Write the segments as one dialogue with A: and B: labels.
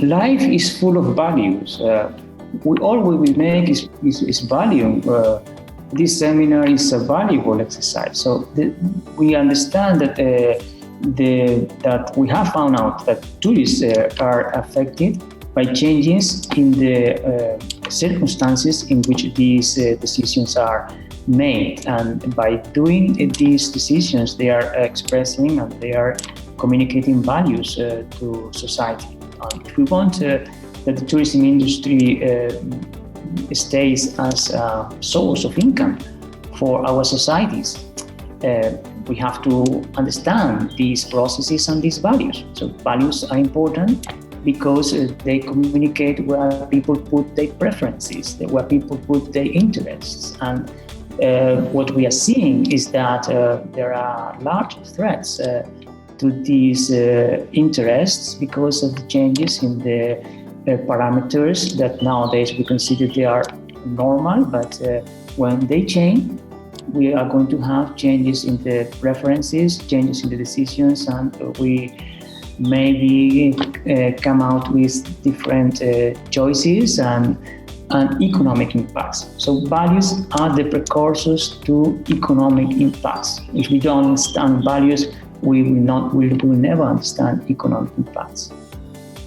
A: life is full of values. All we will make is value. This seminar is a valuable exercise. So we understand that that we have found out that tourists are affected by changes in the circumstances in which these decisions are made. And by doing these decisions, they are expressing and they are communicating values to society. If we want that the tourism industry stays as a source of income for our societies, we have to understand these processes and these values. So values are important because they communicate where people put their preferences, where people put their interests. And what we are seeing is that there are large threats to these interests because of the changes in the parameters that nowadays we consider they are normal, but when they change, we are going to have changes in the preferences, changes in the decisions, and we maybe come out with different choices and economic impacts. So values are the precursors to economic impacts. If we don't understand values, we will never understand economic impacts.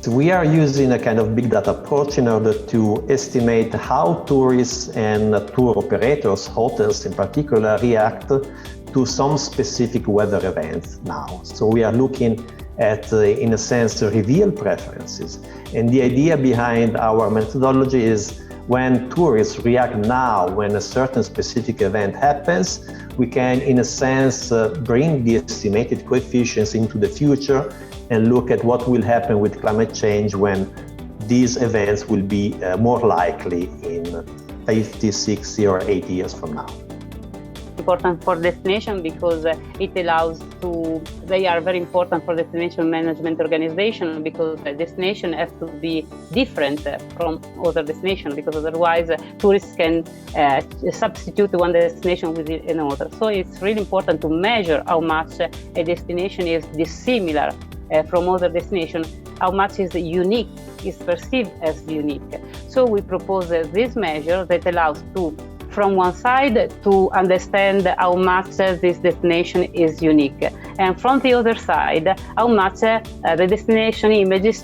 B: We are using a kind of big data approach in order to estimate how tourists and tour operators, hotels in particular, react to some specific weather events now. So we are looking at, in a sense, reveal preferences. And the idea behind our methodology is when tourists react now, when a certain specific event happens, we can, in a sense, bring the estimated coefficients into the future and look at what will happen with climate change when these events will be more likely in 50, 60, or 80 years from now.
C: Important for destination because it allows to, they are very important for destination management organization because the destination has to be different from other destinations because otherwise tourists can substitute one destination with another. So it's really important to measure how much a destination is dissimilar from other destinations, how much is unique, is perceived as unique. So we propose this measure that allows to, from one side, to understand how much this destination is unique, and from the other side, how much the destination image is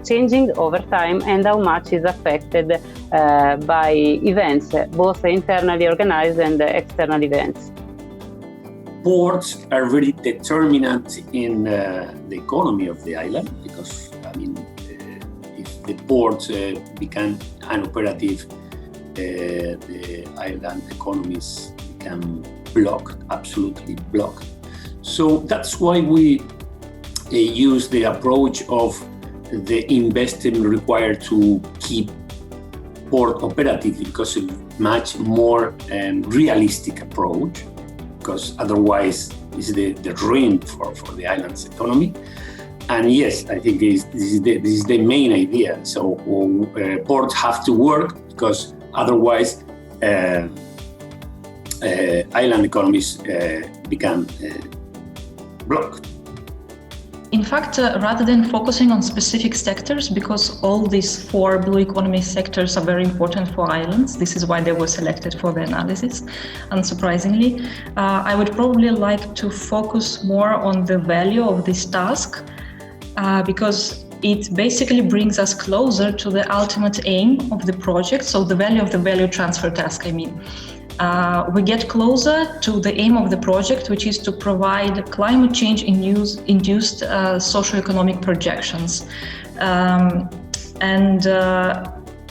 C: changing over time and how much is affected by events, both internally organized and external events.
D: Ports are very determinant in the economy of the island because, if the ports become unoperative, the island economies become blocked, absolutely blocked. So that's why we use the approach of the investment required to keep port operative because it's a much more realistic approach, because otherwise it's the ruin for the island's economy. And yes, I think this is the main idea. So ports have to work because otherwise island economies become blocked.
E: In fact, rather than focusing on specific sectors, because all these 4 blue economy sectors are very important for islands, this is why they were selected for the analysis, unsurprisingly, I would probably like to focus more on the value of this task, because it basically brings us closer to the ultimate aim of the project, so the value of the value transfer task, I mean. We get closer to the aim of the project, which is to provide climate change-induced socioeconomic projections.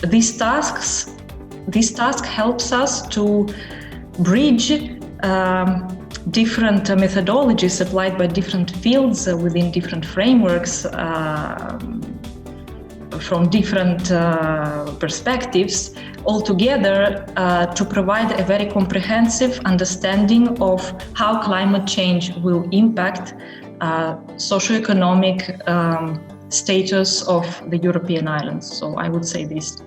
E: This task helps us to bridge different methodologies applied by different fields within different frameworks from different perspectives all together to provide a very comprehensive understanding of how climate change will impact socioeconomic status of the European islands. So I would say this.